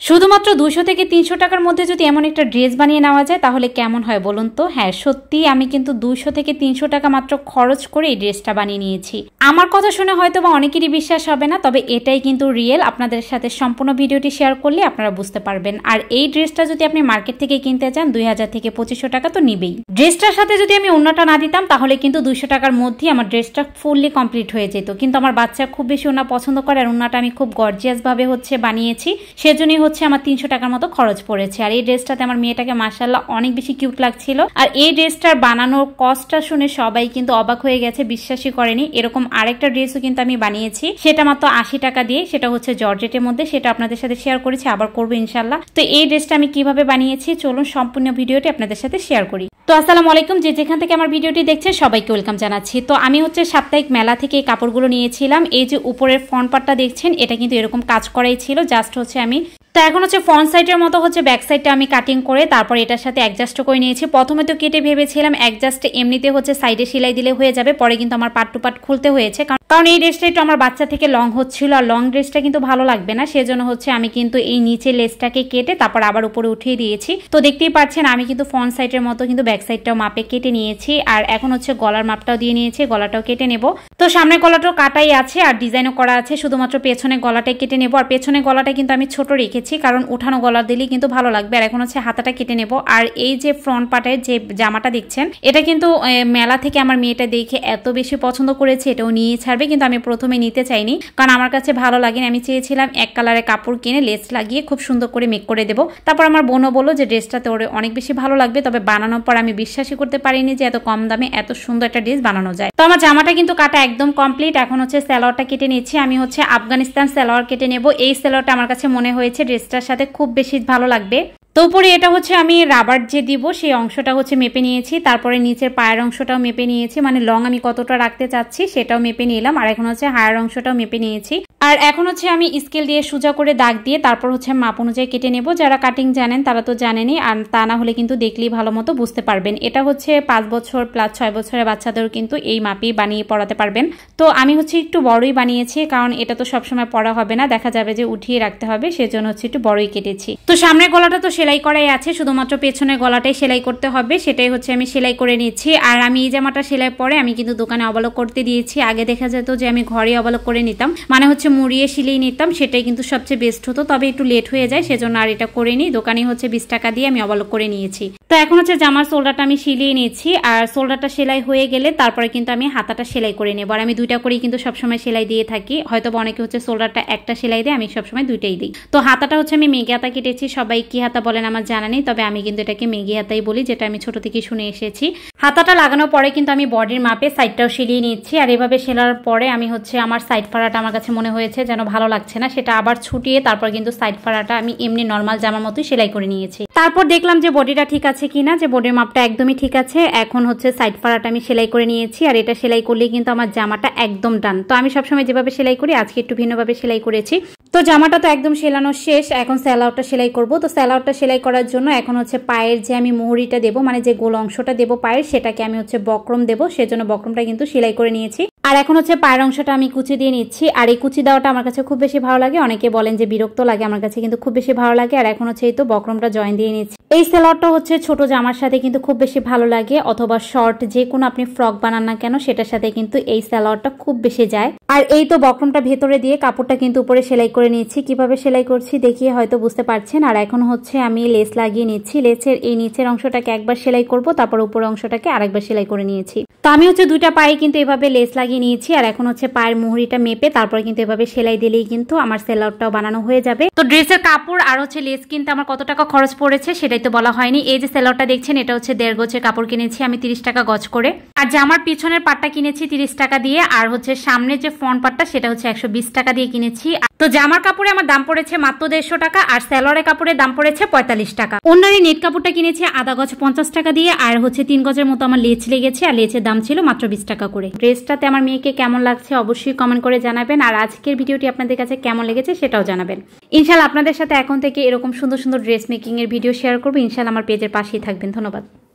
শুধুমাত্র 200 থেকে 300 টাকার মধ্যে যদি এমন একটা ড্রেস বানিয়ে নেওয়া যায় তাহলে কেমন হয় বলুন তো। হ্যাঁ, সত্যি আমি কিন্তু 200 থেকে 300 টাকা মাত্র খরচ করে এই ড্রেসটা বানিয়ে নিয়েছি। আমার কথা শুনে হয়তো বা অনেকেরই বিশ্বাস হবে না, তবে এটাই কিন্তু রিয়েল। আপনাদের সাথে সম্পূর্ণ ভিডিওটি শেয়ার করলে আপনারা বুঝতে পারবেন। আর এই ড্রেসটা যদি আপনি মার্কেট থেকে কিনতে চান 2000 থেকে 2500 টাকা তো নিবেই। ড্রেসটার সাথে যদি আমি ওড়নাটা না দিতাম তাহলে কিন্তু 200 টাকার মধ্যেই আমার ড্রেসটা ফুললি কমপ্লিট হয়ে যেত। কিন্তু আমার বাচ্চা খুব বেশি ওড়না পছন্দ করে আর ওড়নাটা আমি খুব গর্জিয়াস ভাবে বানিয়েছি, সেজন্যই আমার 300 টাকার মতো খরচ পড়েছে। আর এই ড্রেসটাতে আমার মেয়েটাকে মাশাআল্লাহ অনেক বেশি কিউট লাগছিল। আর এই ড্রেসটার বানানোর কস্টটা শুনে সবাই কিন্তু অবাক হয়ে গেছে, বিশ্বাসই করেনি। এরকম আরেকটা ড্রেসও কিন্তু আমি বানিয়েছি, সেটা মাত্র 80 টাকা দিয়ে, সেটা জর্জেটের মধ্যে, সেটা আপনাদের সাথে শেয়ার করেছি, আবার করবো ইনশাল্লাহ। তো এই ড্রেসটা আমি কিভাবে বানিয়েছি চলুন সম্পূর্ণ ভিডিওটি আপনাদের সাথে শেয়ার করি। তো আসসালামু আলাইকুম, যে যেখান থেকে আমার ভিডিওটি দেখছেন সবাইকে ওয়েলকাম জানাচ্ছি। তো আমি সাপ্তাহিক মেলা থেকে এই কাপড়গুলো নিয়েছিলাম। এই যে উপরের ফ্রন্ট পার্টটা দেখছেন এটা কিন্তু এরকম কাজ করাই ছিল, জাস্ট আমি তো এখন ফ্রন্ট সাইডের মতো ব্যাক সাইডটা আমি কাটিং করে তারপর এটার সাথে অ্যাডজাস্ট করে নিয়েছি। প্রথমে তো কেটে ভেবেছিলাম অ্যাডজাস্ট এমনিতে সাইডে সেলাই দিলে হয়ে যাবে, পরে কিন্তু আমার পার্ট টু পার্ট খুলতে হয়েছে, কারণ এই ড্রেসটা একটু আমার বাচ্চা থেকে লং হচ্ছিল আর লং ড্রেসটা কিন্তু ভালো লাগবে না, সেজন্য আমি কিন্তু এই নিচে লেসটাকে কেটে তারপর আবার উপরে উঠিয়ে দিয়েছি। তো দেখতেই পাচ্ছেন আমি কিন্তু ফ্রন্ট সাইডের মতো কিন্তু ব্যাক সাইডটাও মাপে কেটে নিয়েছি। আর এখন গলার মাপটাও দিয়ে নিয়েছি, গলাটাও কেটে নেব। তো সামনের গলাটাও কাটাই আছে আর ডিজাইনও করা আছে, শুধুমাত্র পেছনে গলাটাই কেটে নেব। আর পেছনে গলাটা কিন্তু আমি ছোট রেখেছি, কারণ উঠানো গলা দিলেই কিন্তু ভালো লাগবে। আর এখন হাতাটা কেটে নেব। আর এই যে ফ্রন্ট পার্টের যে জামাটা দেখছেন এটা কিন্তু মেলা থেকে আমার মেয়েটা দেখে এত বেশি পছন্দ করেছে, এটাও নিয়ে ছাড়বে, কিন্তু আমি প্রথমে নিতে চাইনি, কারণ আমার কাছে ভালো লাগেনি। আমি চেয়েছিলাম এক কালারের কাপড় কিনে লেস লাগিয়ে খুব সুন্দর করে মেক করে দেবো। তারপর আমার বোনও বললো যে ড্রেসটাতে ওর অনেক বেশি ভালো লাগবে, তবে বানানোর পর আমি বিশ্বাসই করতে পারিনি যে এত কম দামে এত সুন্দর একটা ড্রেস বানানো যায়। তো আমার জামাটা কিন্তু কাটা একদম কমপ্লিট। এখন সালোয়ারটা কেটে নিচ্ছি। আমি আফগানিস্তান সালোয়ার কেটে নেব। এই সালোয়ারটা আমার কাছে মনে হয়েছে ড্রেসটার সাথে খুব বেশি ভালো লাগবে। তো উপরে এটা আমি রাবার যে দিব সেই অংশটা মেপে নিয়েছি, তারপরে নিচের পায়ের অংশটাও মেপে নিয়েছি, মানে লং আমি কতটা রাখতে চাচ্ছি সেটাও মেপে নিলাম। আর এখন হায়ার অংশটাও মেপে নিয়েছি। আর এখন আমি স্কেল দিয়ে সোজা করে দাগ দিয়ে তারপর মাপ অনুযায়ী কেটে নেব। যারা কাটিং জানেন তারা তো জানেনই, আর তা না হলে কিন্তু দেখলেই ভালো মতো বুঝতে পারবেন। এটা 5 বছর প্লাস 6 বছরের বাচ্চাদেরও কিন্তু এই মাপেই বানিয়ে পড়াতে পারবেন। তো আমি একটু বড়ই বানিয়েছি, কারণ এটা তো সবসময় পড়া হবে না, দেখা যাবে যে উঠিয়ে রাখতে হবে, সেজন্য একটু বড়ই কেটেছি। তো সামনের গলাটা তো সেলাই করাই আছে, শুধুমাত্র পেছনের গলাটাই সেলাই করতে হবে, সেটাই আমি সেলাই করে নিচ্ছি। আর আমি এই জামাটা সেলাই পরে আমি কিন্তু দোকানে অবলক করতে দিয়েছি। আগে দেখা যেত যে আমি ঘরে অবলক করে নিতাম, মানে মুড়িয়ে সিলিয়ে নিতাম, সেটাই কিন্তু সবচেয়ে বেস্ট হতো, তবে একটু লেট হয়ে যায়, সেজন্য আর এটা করে নিই। দোকানে 20 টাকা দিয়ে আমি অবলক করে নিয়েছি। তো এখন জামার শোল্ডারটা আমি সিলিয়ে নিয়েছি। আর শোল্ডারটা সেলাই হয়ে গেলে তারপরে কিন্তু আমি হাতাটা সেলাই করে নেব। আর আমি 2টা করেই কিন্তু সবসময় সেলাই দিয়ে থাকি, হয়তো অনেকে শোল্ডারটা একটা সেলাই দেয়, আমি সবসময় 2টাই দিই। তো হাতাটা আমি মেঘে হাতা কেটেছি। সবাই কি হাতা বলেন আমার জানা নেই, তবে আমি কিন্তু এটাকে মেঘে হাতাই বলি, যেটা আমি ছোট থেকে শুনে এসেছি। হাতাটা লাগানোর পরে কিন্তু আমি বডির মাপে সাইডটাও সেলিয়ে নিচ্ছি। আর এভাবে সেলার পরে আমি আমার সাইড ফাড়াটা আমার কাছে মনে হয়েছে যেন ভালো লাগছে না, সেটা আবার ছুটিয়ে তারপর কিন্তু সাইড ফাড়াটা আমি এমনি নর্মাল জামার মতোই সেলাই করে নিয়েছি। তারপর দেখলাম যে বডিটা ঠিক আছে কিনা, যে বডির মাপটা একদমই ঠিক আছে। এখন সাইড ফাড়াটা আমি সেলাই করে নিয়েছি। আর এটা সেলাই করলে কিন্তু আমার জামাটা একদম ডান। তো আমি সবসময় যেভাবে সেলাই করি আজকে একটু ভিন্নভাবে সেলাই করেছি। তো জামাটা তো একদম সেলানো শেষ, এখন স্যালোয়ারটা সেলাই করব। তো স্যালোয়ারটা সেলাই করার জন্য এখন পায়ের যে আমি মোহরিটা দেবো, মানে যে গোল অংশটা দেবো পায়ের, সেটাকে আমি বক্রম দেবো, সেজন্য বক্রমটা কিন্তু সেলাই করে নিয়েছি। আর এখন পায়ের অংশটা আমি কুচি দিয়ে নিচ্ছি। আর এই কুচি দেওয়াটা আমার কাছে খুব বেশি ভালো লাগে, অনেকে বলেন যে বিরক্ত লাগে, আমার কাছে কিন্তু খুব বেশি ভালো লাগে। আর এখন এই তো বক্রমটা জয়েন দিয়ে নিচ্ছি। এই সালোয়ারটা ছোট জামার সাথে কিন্তু খুব বেশি ভালো লাগে, অথবা শর্ট যে কোনো আপনি ফ্রক বানান না কেন সেটার সাথে কিন্তু এই সালোয়ারটা খুব বেশি যায়। আর এই তো বক্রমটা ভেতরে দিয়ে কাপড়টা কিন্তু উপরে সেলাই করে নিচ্ছি। কিভাবে সেলাই করছি দেখিয়ে হয়তো বুঝতে পারছেন। আর এখন আমি লেস লাগিয়ে নিচ্ছি। লেসের এই নিচের অংশটাকে একবার সেলাই করব, তারপর উপরের অংশটাকে আরেকবার সেলাই করে নিয়েছি। তো আমি 2টা পায়ে কিন্তু এভাবে লেস লাগিয়ে নিয়েছি। আর এখন পায়ের মুহুরিটা মেপে তারপর কিন্তু এভাবে সেলাই দিলেই কিন্তু আমার সালোয়ারটাও বানানো হয়ে যাবে। তো ড্রেসের কাপড় আর লেস কিনতে আমার কত টাকা খরচ পড়েছে সেটাই তো বলা হয়নি। এই যে সালোয়ারটা দেখছেন এটা 1.5 গজের কাপড় কিনেছি আমি 30 টাকা গজ করে। আর জামার পিছনের পাটটা কিনেছি 30 টাকা দিয়ে। আর সামনে যে ফ্রন্ট পাটটা সেটা 120 টাকা দিয়ে কিনেছি। তো জামার কাপড়ে আমার দাম পড়েছে মাত্র 150 টাকা, আর সালোয়ারের কাপড়ের দাম পড়েছে 45 টাকা। অন্যান্য নেট কাপড়টা কিনেছি আধা গজ 50 টাকা দিয়ে। আর 3 গজের মতো আমার লেচ লেগেছে, আর লেচের দাম ছিল মাত্র 20 টাকা করে। ড্রেসটাতে আমার মেয়েকে কেমন লাগছে অবশ্যই কমেন্ট করে জানাবেন। আর আজকের ভিডিওটি আপনাদের কাছে কেমন লেগেছে সেটাও জানাবেন। ইনশাআল্লাহ আপনাদের সাথে এখন থেকে এরকম সুন্দর সুন্দর ড্রেস মেকিং এর ভিডিও শেয়ার করবো। ইনশাআল্লাহ আমার পেজের পাশেই থাকবেন। ধন্যবাদ।